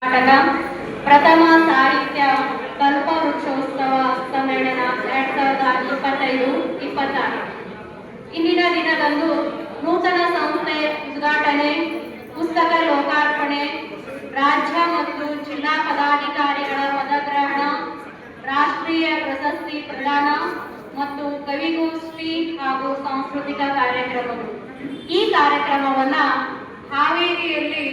ನಾಟಕ ಪ್ರಥಮ ಸಾಹಿತ್ಯ ಕಲ್ಪವೃಕ್ಷೋತ್ಸವ ಸಮ್ಮೇಳನ 2025-26 ಇಂದಿನ ದಿನದಂದು ನೂತನ ಸಂಸ್ಥೆ ಉದ್ಘಾಟನೆ, ಪುಸ್ತಕ ಲೋಕಾರ್ಪಣೆ, ರಾಜ್ಯ ಮತ್ತು ಜಿಲ್ಲಾ ಪದಾಧಿಕಾರಿಗಳ ಪದಗ್ರಹಣ, ರಾಷ್ಟ್ರೀಯ ಪ್ರಶಸ್ತಿ ಪ್ರದಾನ ಮತ್ತು ಕವಿಗೋಷ್ಠಿ ಹಾಗೂ ಸಾಂಸ್ಕೃತಿಕ ಕಾರ್ಯಕ್ರಮಗಳು. ಈ ಕಾರ್ಯಕ್ರಮವನ್ನ ಹಾವೇರಿಯಲ್ಲಿ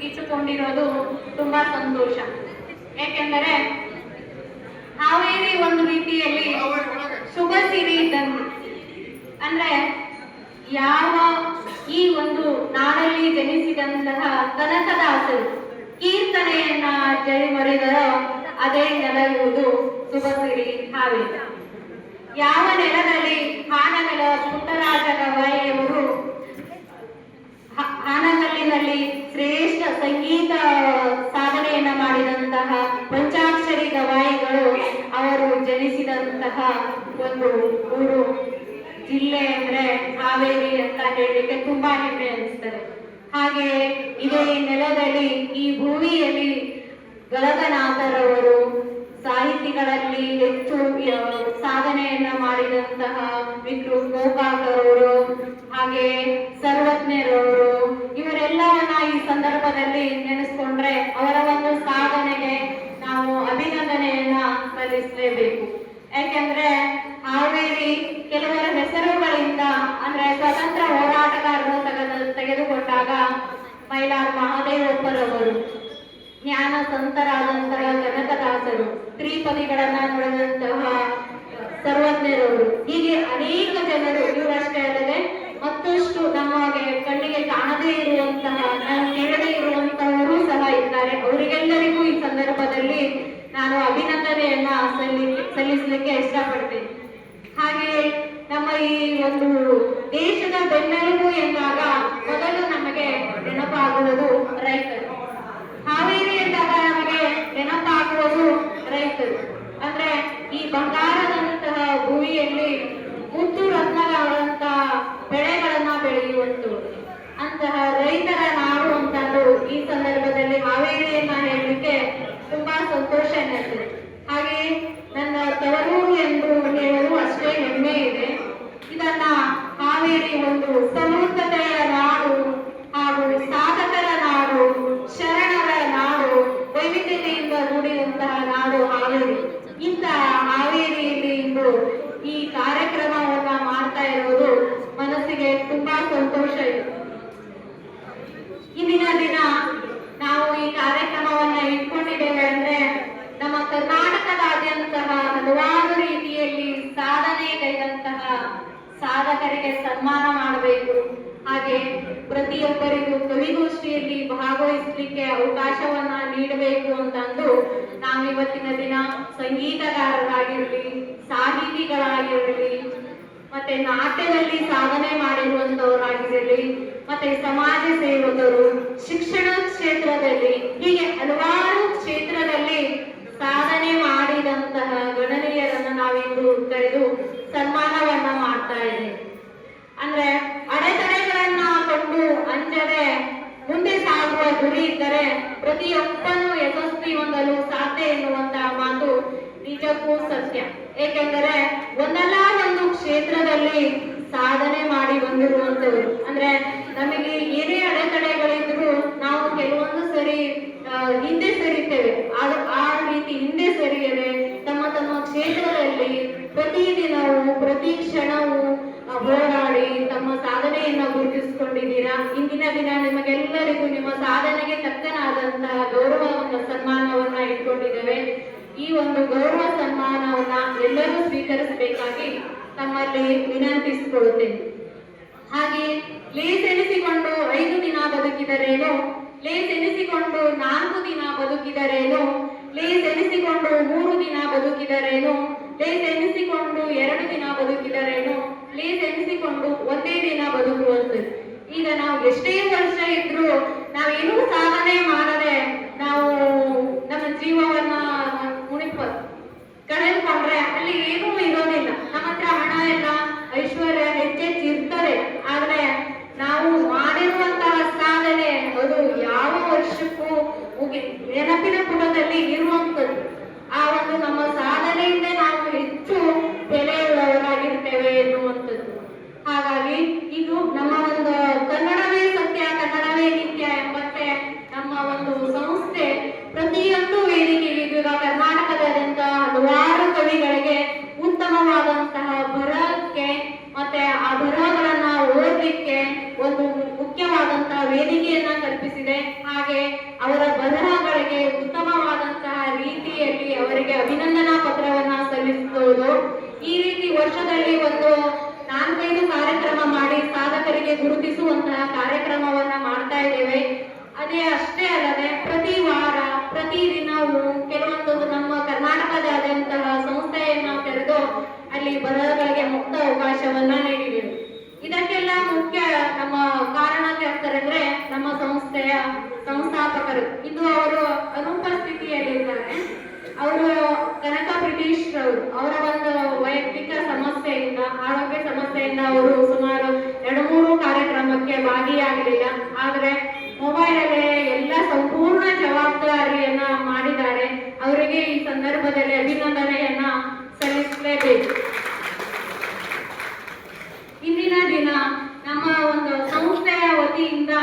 ಇಟ್ಟುಕೊಂಡಿರೋದು ತುಂಬಾ ಸಂತೋಷ. ಏಕೆಂದರೆ ಹಾವೇರಿ ಒಂದು ರೀತಿಯಲ್ಲಿ ಶುಭ ಸಿರಿ ಇದ್ದಂತೆ. ಅಂದ್ರೆ ಯಾವ ಈ ಒಂದು ನಾಡಲ್ಲಿ ಜನಿಸಿದಂತಹ ಕನಕದಾಸರು ಕೀರ್ತನೆಯನ್ನ ಜಯಮರಿದರೋ ಅದೇ ನೆಲೆಯುವುದು ಶುಭ ಸಿರಿ ಹಾವೇರಿ. ಯಾವ ನೆಲದಲ್ಲಿ ಹಾನಗಲ ಪುಟ್ಟರಾಜ ಗವಾಯಿಯವರು ಹಾನಗಲ್ಲಿನಲ್ಲಿ ಶ್ರೇಷ್ಠ ಸಂಗೀತ ಸಾಧನೆಯನ್ನ ಮಾಡಿದಂತಹ ಪಂಚಾಕ್ಷರಿ ಗವಾಯಿಗಳು ಅವರು ಜನಿಸಿದಂತಹ ಒಂದು ಊರು, ಜಿಲ್ಲೆ ಅಂದ್ರೆ ಹಾವೇರಿ ಅಂತ ಹೇಳಲಿಕ್ಕೆ ತುಂಬಾ ಹೆಮ್ಮೆ ಅನಿಸ್ತದೆ. ಹಾಗೆ ಇದೇ ನೆಲದಲ್ಲಿ ಈ ಭೂಮಿಯಲ್ಲಿ ಗಲಗನಾಥರವರು ಸಾಹಿತಿಗಳಲ್ಲಿ ಹೆಚ್ಚು ಸಾಧನೆಯನ್ನ ಮಾಡಿದಂತಹ ವಿಕ್ರು ಗೋಕಾಕರವರು, ಹಾಗೆ ಸರ್ವಜ್ಞರವರು, ಇವರೆಲ್ಲವನ್ನ ಈ ಸಂದರ್ಭದಲ್ಲಿ ನೆನೆಸ್ಕೊಂಡ್ರೆ ಅವರ ಒಂದು ಸಾಧನೆಗೆ ನಾವು ಅಭಿನಂದನೆಯನ್ನ ಸಲ್ಲಿಸಲೇಬೇಕು. ಯಾಕೆಂದ್ರೆ ಹಾವೇರಿ ಕೆಲವರ ಹೆಸರುಗಳಿಂದ ಅಂದ್ರೆ ಸ್ವತಂತ್ರ ಹೋರಾಟಗಾರರು ತೆಗೆದುಕೊಂಡಾಗ ಮೈಲಾರ್ ಮಹಾದೇವಪ್ಪರವರು, ಜ್ಞಾನ ಸಂತರಾದಂತಹ ಕನಕದಾಸರು, ತ್ರಿಪದಿಗಳನ್ನ ನುಡಿದಂತಹ ಸರ್ವಜ್ಞರವರು, ಹೀಗೆ ಅನೇಕ ಜನರು, ಇವರಷ್ಟೇ ಅಲ್ಲದೆ ಮತ್ತಷ್ಟು ನಮಗೆ ಕಣ್ಣಿಗೆ ಕಾಣದೇ ಇರುವಂತಹ, ಕೇಳದೇ ಇರುವಂತಹವರು ಸಹ ಇದ್ದಾರೆ. ಅವರಿಗೆಲ್ಲರಿಗೂ ಈ ಸಂದರ್ಭದಲ್ಲಿ ನಾನು ಅಭಿನಂದನೆಯನ್ನ ಸಲ್ಲಿಸಲಿಕ್ಕೆ ಇಷ್ಟಪಡ್ತೇನೆ. ಹಾಗೆ ನಮ್ಮ ಈ ಒಂದು ದೇಶದ ಬೆನ್ನೆಲುಬು ಎಂದಾಗ ಮೊದಲು ನಮಗೆ ನೆನಪಾಗುವುದು ರೈತರು. ಹಾವೇರಿ ಎಂದಾಗ ನಮಗೆ ನೆನಪಾಗುವುದು ರೈತರು. ಅಂದ್ರೆ ಈ ಬಂಗಾರದಂತಹ ಭೂಮಿಯಲ್ಲಿ ಮುತ್ತು ರತ್ನಗಳಂತಹ ಬೆಳೆಗಳನ್ನ ಬೆಳೆಯುವಂತವರು, ಅಂತಹ ರೈತರ ನಾಡು ಅಂತಂದು ಈ ಸಂದರ್ಭದಲ್ಲಿ ಹಾವೇರಿಯನ್ನ ಹೇಳಲಿಕ್ಕೆ ತುಂಬಾ ಸಂತೋಷ ಎನ್ನಿಸ್ತದೆ. ಹಾಗೆ ನನ್ನ ತವರೂರು ಎಂದು ಹೇಳಲು ಅಷ್ಟೇ ಹೆಮ್ಮೆ ಇದೆ. ಇದನ್ನ ಹಾವೇರಿ ಒಂದು ಸಮೃದ್ಧತೆಯ ನಾಡು ಹಾಗೂ ಸಾಧಕರ ನಾಡು, ಶರಣರ ನಾಡು, ವೈವಿಧ್ಯತೆಯಿಂದ ಕೂಡಿದಂತಹ ನಾಡು ಹಾವೇರಿ. ಇಂತಹ ಹಾವೇರಿಯಲ್ಲಿ ಇಂದು ಈ ಕಾರ್ಯಕ್ರಮವನ್ನ ಮಾಡ್ತಾ ಇರೋದು ಮನಸ್ಸಿಗೆ ತುಂಬಾ ಸಂತೋಷ ಇದೆ. ಇಂದಿನ ದಿನ ನಾವು ಈ ಕಾರ್ಯಕ್ರಮವನ್ನ ಇಟ್ಕೊಂಡಿದ್ದೇವೆ ಅಂದ್ರೆ ನಮ್ಮ ಕರ್ನಾಟಕದಾದ್ಯಂತಹ ಹಲವಾರು ರೀತಿಯಲ್ಲಿ ಸಾಧನೆಗೈದಂತಹ ಸಾಧಕರಿಗೆ ಸನ್ಮಾನ ಮಾಡಬೇಕು. ಹಾಗೆ ಪ್ರತಿಯೊಬ್ಬರಿಗೂ ಕವಿಗೋಷ್ಠಿಯಲ್ಲಿ ಭಾಗವಹಿಸಲಿಕ್ಕೆ ಅವಕಾಶವನ್ನ ನೀಡಬೇಕು ಅಂತಂದು ನಾವು ಇವತ್ತಿನ ದಿನ ಸಂಗೀತಗಾರರಾಗಿರಲಿ, ಸಾಹಿತಿಗಳಾಗಿರಲಿ, ಮತ್ತೆ ನಾಟ್ಯದಲ್ಲಿ ಸಾಧನೆ ಮಾಡಿರುವಂತವರಾಗಿರಲಿ, ಮತ್ತೆ ಸಮಾಜ ಸೇವಕರು, ಶಿಕ್ಷಣ ಕ್ಷೇತ್ರದಲ್ಲಿ, ಹೀಗೆ ಹಲವಾರು ಕ್ಷೇತ್ರದಲ್ಲಿ ಸಾಧನೆ ಮಾಡಿದಂತಹ ಗಣನೀಯರನ್ನ ನಾವಿಂದು ಕರೆದು ಸನ್ಮಾನವನ್ನ ಮಾಡ್ತಾ ಇದ್ದೇವೆ. ಅಂದ್ರೆ ಅಡೆತಡೆಗಳನ್ನ ಕೊಂಡು ಅಂಜದೆ ಮುಂದೆ ಸಾಗುವ ಗುರಿ ಇದ್ದರೆ ಪ್ರತಿಯೊಬ್ಬನು ಯಶಸ್ವಿ ಹೊಂದಲು ಸಾಧ್ಯ ಎನ್ನುವಂತಹ ಮಾತು ನಿಜಕ್ಕೂ ಸತ್ಯ. ಏಕೆಂದರೆ ಒಂದಲ್ಲ ಒಂದು ಕ್ಷೇತ್ರದಲ್ಲಿ ಸಾಧನೆ ಮಾಡಿ ಬಂದಿರುವಂತವರು. ಅಂದ್ರೆ ನಮಗೆ ಏನೇ ಅಡೆತಡೆಗಳಿದ್ರು ನಾವು ಕೆಲವೊಂದು ಸರಿ ಹಿಂದೆ ಸರಿತೇವೆ. ಆ ರೀತಿ ಹಿಂದೆ ಸರಿಯದೆ ತಮ್ಮ ತಮ್ಮ ಕ್ಷೇತ್ರದಲ್ಲಿ ಪ್ರತಿದಿನವೂ ಪ್ರತಿ ಕ್ಷಣವೂ ಹೋರಾಡಿ ತಮ್ಮ ಸಾಧನೆಯನ್ನ ಗುರುತಿಸಿಕೊಂಡಿದ್ದೀರಾ. ಇಂದಿನ ದಿನ ನಿಮಗೆಲ್ಲರಿಗೂ ನಿಮ್ಮ ಸಾಧನೆಗೆ ತಕ್ಕನಾದಂತಹ ಗೌರವವನ್ನ, ಸನ್ಮಾನವನ್ನ ಇಟ್ಕೊಂಡಿದ್ದೇವೆ. ಈ ಒಂದು ಗೌರವ ಸನ್ಮಾನವನ್ನ ಎಲ್ಲರೂ ಸ್ವೀಕರಿಸಬೇಕಾಗಿ ತಮ್ಮಲ್ಲಿ ವಿನಂತಿಸಿಕೊಳ್ಳುತ್ತೇನೆ. ಹಾಗೆ ಲೇಸೆನಿಸಿಕೊಂಡು 5 ದಿನ ಬದುಕಿದರೇನು, ಲೇಸೆನಿಸಿಕೊಂಡು 4 ದಿನ ಬದುಕಿದರೇನು, ಲೇಸೆನಿಸಿಕೊಂಡು 3 ದಿನ ಬದುಕಿದರೇನು, ಲೇಸೆನಿಸಿಕೊಂಡು 2 ದಿನ ಬದುಕಿದರೇನು, ಲೇಸೆನಿಸಿಕೊಂಡು 1 ದಿನ ಬದುಕುವಂತೆ. ಈಗ ನಾವು ಎಷ್ಟೇ ವರ್ಷ ಇದ್ರು ನಾವೇನೂ ಸಾಧನೆ ಮಾಡದೆ ನಾವು ನಮ್ಮ ಜೀವವನ್ನ ಕಳೆದುಕೊಂಡ್ರೆ ಅಲ್ಲಿ ಏನೂ ಇರೋದಿಲ್ಲ. ನಮ್ಮ ಹತ್ರ ಹಣ ಎಲ್ಲ, ಐಶ್ವರ್ಯ ಹೆಚ್ಚೆಚ್ಚಿರ್ತದೆ, ಆದ್ರೆ ನಾವು ಮಾಡಿರುವಂತಹ ಸಾಧನೆ ಅದು ಯಾವ ವರ್ಷಕ್ಕೂ ನೆನಪು ನೆನಪಿನ ಪುಟದಲ್ಲಿ ಇರುವಂಥದ್ದು. ಆ ಒಂದು ನಮ್ಮ ಸಾಧನೆಯಿಂದ ನಾವು ಹೆಚ್ಚು ಬೆಲೆಯುಳ್ಳವರಾಗಿರ್ತೇವೆ ಎನ್ನುವಂಥದ್ದು. ಹಾಗಾಗಿ ಇದು ನಮ್ಮ ಒಂದು ಕನ್ನಡವೇ ಸತ್ಯ ಕನ್ನಡವೇ ನಿತ್ಯ ಎಂಬಂತೆ ನಮ್ಮ ಒಂದು ಸಂಸ್ಥೆ ಪ್ರತಿಯೊಂದು ವೇದಿಕೆಗೆ ಈಗ ಕರ್ನಾಟಕದಾದ್ಯಂತ ಹಲವಾರು ಕವಿಗಳಿಗೆ ಉತ್ತಮವಾದಂತಹ ಬರಹಕ್ಕೆ ಮತ್ತೆ ಆ ಬರಹಗಳನ್ನ ಓದಲಿಕ್ಕೆ ಒಂದು ಮುಖ್ಯವಾದಂತಹ ವೇದಿಕೆಯನ್ನ ಕಲ್ಪಿಸಿದೆ. ಹಾಗೆ ಅವರ ಬರಹಗಳಿಗೆ ಉತ್ತಮವಾದಂತಹ ರೀತಿಯಲ್ಲಿ ಅವರಿಗೆ ಅಭಿನಂದನಾ ಪತ್ರವನ್ನ ಸಲ್ಲಿಸುವುದು. ಈ ರೀತಿ ವರ್ಷದಲ್ಲಿ ಒಂದು 4-5 ಕಾರ್ಯಕ್ರಮ ಮಾಡಿ ಸಾಧಕರಿಗೆ ಗುರುತಿಸುವಂತಹ ಕಾರ್ಯಕ್ರಮವನ್ನ ಮಾಡ್ತಾ ಇದ್ದೇವೆ. ಅದೇ ಅಷ್ಟೇ ಅಲ್ಲದೆ ಪ್ರತಿ ವಾರ ಪ್ರತಿ ದಿನವೂ ಕೆಲವೊಂದು ನಮ್ಮ ಕರ್ನಾಟಕದಾದಂತಹ ಸಂಸ್ಥೆಯನ್ನ ತೆರೆದು ಅಲ್ಲಿ ಬರಹಗಳಿಗೆ ಮುಕ್ತ ಅವಕಾಶವನ್ನ ನೀಡಿದ್ದೇವೆ. ಇದಕ್ಕೆಲ್ಲ ಮುಖ್ಯ ನಮ್ಮ ಕಾರಣಕರ್ತರಂದ್ರೆ ನಮ್ಮ ಸಂಸ್ಥೆಯ ಸಂಸ್ಥಾಪಕರು. ಇದು ಅವರು ಅನುಪಸ್ಥಿತಿಯಲ್ಲಿದ್ದಾರೆ. ಅವರು ಕನಕ ಬ್ರಿಟಿಷ್ ರವರು ಅವರ ಒಂದು ವೈಯಕ್ತಿಕ ಸಮಸ್ಯೆಯಿಂದ ಆರೋಗ್ಯ ಸಮಸ್ಯೆಯಿಂದ ಅವರು ಸುಮಾರು 2-3 ಕಾರ್ಯಕ್ರಮಕ್ಕೆ ಭಾಗಿಯಾಗಲಿಲ್ಲ. ಆದ್ರೆ ಮೊಬೈಲಲ್ಲೇ ಎಲ್ಲ ಸಂಪೂರ್ಣ ಜವಾಬ್ದಾರಿಯನ್ನ ಮಾಡಿದ್ದಾರೆ. ಅವರಿಗೆ ಈ ಸಂದರ್ಭದಲ್ಲಿ ಅಭಿನಂದನೆಯನ್ನ ಸಲ್ಲಿಸಲೇಬೇಕು. ಇಂದಿನ ದಿನ ನಮ್ಮ ಒಂದು ಸಂಸ್ಥೆಯ ವತಿಯಿಂದ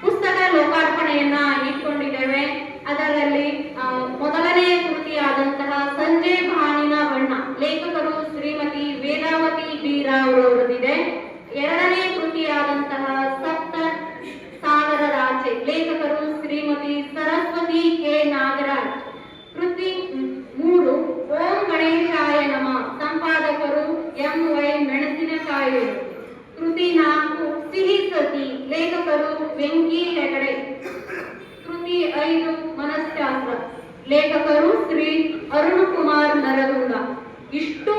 ಪುಸ್ತಕ ಲೋಕಾರ್ಪಣೆಯನ್ನ ಇಟ್ಕೊಂಡಿದ್ದೇವೆ. ಅದರಲ್ಲಿ ಮೊದಲನೇ ಕೃತಿಯಾದಂತಹ ಸಂಜೆ ಬಾನಿನ ಬಣ್ಣ ಲೇಖಕರು ಶ್ರೀಮತಿ ವೇದಾವತಿ ಬಿ ರಾವ್ ಅವರದಿದೆ. ಎರಡನೇ ಕೃತಿಯಾದಂತಹ ಸಪ್ತ ಸಾಗರರಾಚೆ ಲೇಖಕರು ಶ್ರೀಮತಿ ಸರಸ್ವತಿ ಕೆ ನಾಗರಾಜ್. ಕೃತಿ 3 ಓಂ ಗಣೇಶಾಯ ನಮ ಸಂಪಾದಕರು MY ಮೆಣಸಿನಕಾಯಿ. ಕೃತಿ 4 ಸಿಹಿ ಸತಿ ಲೇಖಕರು ವೆಂಕಿ ಹೆಗಡೆ. ಕೃತಿ 5 ಮನಃಶಾಸ್ತ್ರ ಲೇಖಕರು ಶ್ರೀ ಅರುಣ್ ಕುಮಾರ್ ನರಗುಂದ. ಇಷ್ಟು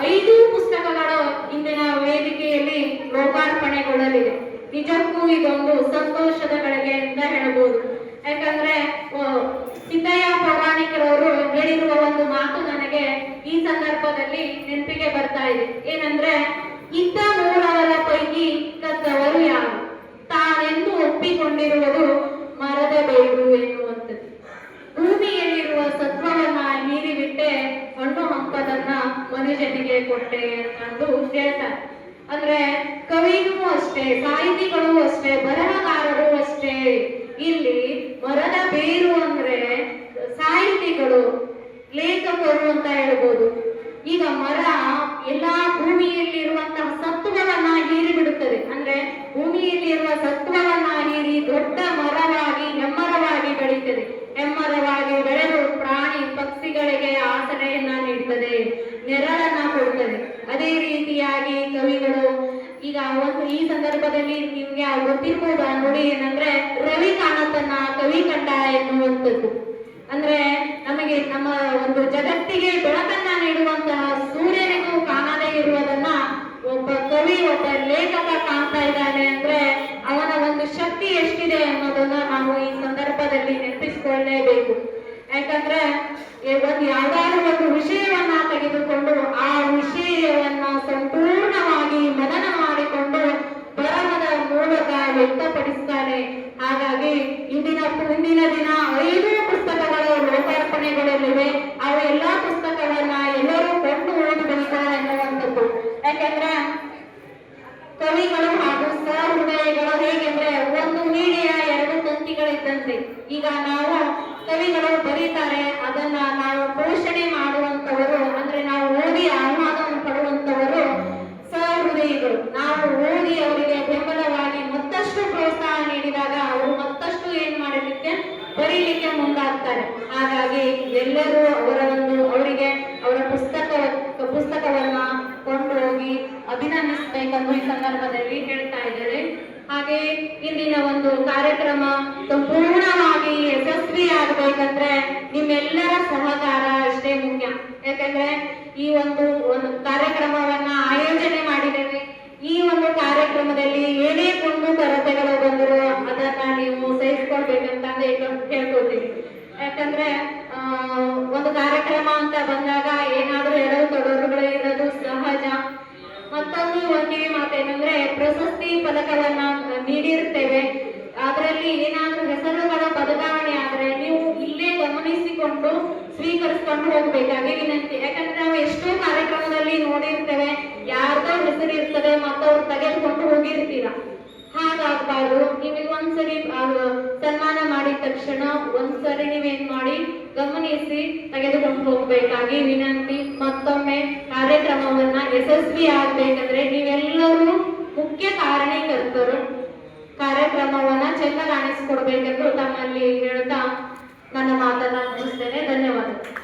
5 ಪುಸ್ತಕಗಳು ಇಂದಿನ ವೇದಿಕೆಯಲ್ಲಿ ಲೋಕಾರ್ಪಣೆಗೊಳ್ಳಲಿದೆ. ನಿಜಕ್ಕೂ ಇದೊಂದು ಸಂತೋಷದ ಗಳಿಗೆ ಅಂತ ಹೇಳಬಹುದು. ಯಾಕಂದ್ರೆ ಸಿದ್ದಯ್ಯ ಪೌರಾಣಿಕರವರು ಹೇಳಿರುವ ಒಂದು ಮಾತು ನನಗೆ ಈ ಸಂದರ್ಭದಲ್ಲಿ ನೆನಪಿಗೆ ಬರ್ತಾ ಇದೆ. ಏನಂದ್ರೆ, ಇದ್ದ 3 ಪೈಕಿ ಕದ್ದವರು ಯಾರು, ತಾನೆಂದು ಒಪ್ಪಿಕೊಂಡಿರುವುದು ಮರದ ಬೇರು ಎನ್ನುವಂಥದ್ದು. ಭೂಮಿಯಲ್ಲಿರುವ ಸತ್ವವನ್ನ ಹೀರಿಬಿಟ್ಟೆ ಹಣ್ಣು ಹಂಪದನ್ನ ಮನುಷ್ಯನಿಗೆ ಕೊಟ್ಟೆ ಎಂದು ಹೇಳ್ತಾರೆ. ಅಂದ್ರೆ ಕವಿನೂ ಅಷ್ಟೇ, ಸಾಹಿತಿಗಳು ಅಷ್ಟೇ, ಬರಹಗಾರರು ಅಷ್ಟೇ. ಇಲ್ಲಿ ಮರದ ಬೇರು ಅಂದ್ರೆ ಸಾಹಿತಿಗಳು, ಲೇಖಕರು ಅಂತ ಹೇಳ್ಬೋದು. ಈಗ ಮರ ಎಲ್ಲಾ ಭೂಮಿಯಲ್ಲಿರುವಂತಹ ಸತ್ವವನ್ನ ಹೀರಿ ಬಿಡುತ್ತದೆ. ಅಂದ್ರೆ ಭೂಮಿಯಲ್ಲಿರುವ ಸತ್ವವನ್ನ ಹೀರಿ ದೊಡ್ಡ ಮರವಾಗಿ ಹೆಮ್ಮರವಾಗಿ ಬೆಳೀತದೆ. ಹೆಮ್ಮರವಾಗಿ ಬೆಳೆದು ಪ್ರಾಣಿ ಪಕ್ಷಿಗಳಿಗೆ ಆಸರೆಯನ್ನ ನೀಡುತ್ತದೆ, ನೆರಳನ್ನ ಕೊಡುತ್ತದೆ. ಅದೇ ರೀತಿಯಾಗಿ ಕವಿಗಳು ಈಗ ಈ ಸಂದರ್ಭದಲ್ಲಿ ನಿಮ್ಗೆ ಗೊತ್ತಿರ್ಬೋದು ನೋಡಿ, ಏನಂದ್ರೆ ರವಿ ಕಾಣತನ ಕವಿ ಕಂಡ ಎನ್ನುವಂಥದ್ದು. ಅಂದ್ರೆ ನಮಗೆ ನಮ್ಮ ಒಂದು ಜಗತ್ತಿಗೆ ಬೆಳಕನ್ನ ನೀಡುವಂತಹ ಸೂರ್ಯನಿಗೂ ಕಾಣದೇ ಇರುವುದನ್ನ ಒಬ್ಬ ಕವಿ, ಒಬ್ಬ ಲೇಖಕ ಕಾಣ್ತಾ ಇದ್ದಾನೆ ಅಂದ್ರೆ ಅವನ ಒಂದು ಶಕ್ತಿ ಎಷ್ಟಿದೆ ಅನ್ನೋದನ್ನ ನಾವು ಈ ಸಂದರ್ಭದಲ್ಲಿ ನೆನಪಿಸಿಕೊಳ್ಳಲೇಬೇಕು. ಯಾಕಂದ್ರೆ ಒಂದು ಯಾವ್ದಾದ್ರು ಒಂದು ವಿಷಯವನ್ನ ತೆಗೆದುಕೊಂಡು ಆ ವಿಷಯವನ್ನ ಸಂಪೂರ್ಣವಾಗಿ ಮನನ ಮಾಡಿಕೊಂಡು ಬರಹದ ಮೂಲಕ ವ್ಯಕ್ತಪಡಿಸ್ತಾನೆ. ಹಾಗಾಗಿ ಇಂದಿನ ದಿನ 5 ಪುಸ್ತಕಗಳು ಲೋಕಾರ್ಪಣೆಗೊಳ್ಳಲಿವೆ. ಅವು ಎಲ್ಲಾ ಪುಸ್ತಕಗಳನ್ನ ಎಲ್ಲರೂ ಕೊಂಡು ಓದಬೇಕು ಎನ್ನುವಂಥದ್ದು. ಯಾಕಂದ್ರೆ ಕವಿಗಳು ಹಾಗೂ ಸಹೃದಯಗಳು ಹೇಗೆಂದ್ರೆ ಒಂದು ನೀಡಿಯ 2 ತಂತಿಗಳಿದ್ದಂತೆ. ಈಗ ನಾವು ಕವಿಗಳು ಬರೀತಾರೆ, ಅದನ್ನ ನಾವು ಪೋಷಣೆ ಮಾಡುವಂತವರು, ಅಂದ್ರೆ ನಾವು ಓದಿ ಆಹ್ಲಾದವನ್ನು ಪಡುವಂತವರು ಸಹೃದಯಿಗಳು. ನಾವು ಓದಿ ಅವರಿಗೆ ಬೆಂಬಲವಾಗಿ ಮತ್ತಷ್ಟು ಪ್ರೋತ್ಸಾಹ ನೀಡಿದಾಗ ಅವರು ಮತ್ತಷ್ಟು ಏನ್ ಮಾಡಲಿಕ್ಕೆ ಬರೀಲಿಕ್ಕೆ ಮುಂದಾಗ್ತಾರೆ. ಹಾಗಾಗಿ ಎಲ್ಲರೂ ಅವರಿಗೆ ಅವರ ಪುಸ್ತಕವನ್ನ ಕೊಂಡೋಗಿ ಅಭಿನಂದಿಸಬೇಕೆಂದು ಈ ಸಂದರ್ಭದಲ್ಲಿ ಹೇಳ್ತಾ ಇದ್ದಾರೆ. ಹಾಗೆ ಇಂದಿನ ಒಂದು ಕಾರ್ಯಕ್ರಮ ಸಂಪೂರ್ಣವಾಗಿ ಯಶಸ್ವಿಯಾಗಬೇಕಂದ್ರೆ ನಿಮ್ಮೆಲ್ಲರ ಸಹಕಾರ ಅಷ್ಟೇ ಮುಖ್ಯ. ಯಾಕಂದ್ರೆ ಈ ಒಂದು ಕಾರ್ಯಕ್ರಮವನ್ನ ಆಯೋಜನೆ ಮಾಡಿದ್ದೇವೆ. ಈ ಒಂದು ಕಾರ್ಯಕ್ರಮದಲ್ಲಿ ಏನೇ ಕೊಂಡು ಕೊರತೆಗಳು ಬಂದರೂ ಅದನ್ನ ನೀವು ಸಹಿಸ್ಕೊಳ್ಬೇಕಂತ ಹೇಳ್ಕೊಳ್ತೀನಿ. ಯಾಕಂದ್ರೆ ಒಂದು ಕಾರ್ಯಕ್ರಮ ಅಂತ ಬಂದಾಗ ಏನಾದ್ರೂ ಎರಡು ತೊಡರುಗಳು ಇರೋದು ಸಹಜ. ಮತ್ತೊಂದು ಒಂದೇ ಮಾತೇನಂದ್ರೆ, ಪ್ರಶಸ್ತಿ ಪದಕವನ್ನ ನೀಡಿರ್ತೇವೆ, ಅದರಲ್ಲಿ ಏನಾದ್ರೂ ಹೆಸರುಗಳ ಬದಲಾವಣೆ ತೆಗೆದುಕೊಂಡು ಹೋಗ್ಬೇಕಾಗಿ ವಿನಂತಿ. ಯಾಕಂದ್ರೆ ನಾವು ಎಷ್ಟೋ ಕಾರ್ಯಕ್ರಮದಲ್ಲಿ ನೋಡಿರ್ತೇವೆ, ಯಾರ್ದೋ ಹೆಸರು ಇರ್ತದೆ ಮತ್ತವ್ರು ತೆಗೆದುಕೊಂಡು ಹೋಗಿರ್ತೀರ. ಹಾಗಾಗ್ಬಾರ್ದು. ನಿಮಗೆ ಒಂದ್ಸರಿ ಸನ್ಮಾನ ಮಾಡಿದ ತಕ್ಷಣ ಒಂದ್ಸರಿ ನೀವೇನ್ ಮಾಡಿ ಗಮನಿಸಿ ತೆಗೆದುಕೊಂಡು ಹೋಗ್ಬೇಕಾಗಿ ವಿನಂತಿ. ಮತ್ತೊಮ್ಮೆ ಕಾರ್ಯಕ್ರಮವನ್ನ ಯಶಸ್ವಿ ಆಗ್ಬೇಕಂದ್ರೆ ನೀವೆಲ್ಲರೂ ಮುಖ್ಯ ಕಾರಣೀಕರ್ತರು. ಕಾರ್ಯಕ್ರಮವನ್ನ ಚೆಂದ ಕಾಣಿಸ್ಕೊಡ್ಬೇಕೆಂದು ತಮ್ಮಲ್ಲಿ ಹೇಳ್ತಾ ನನ್ನ ಮಾತನ್ನ ಮುಗಿಸ್ತೇನೆ. ಧನ್ಯವಾದ.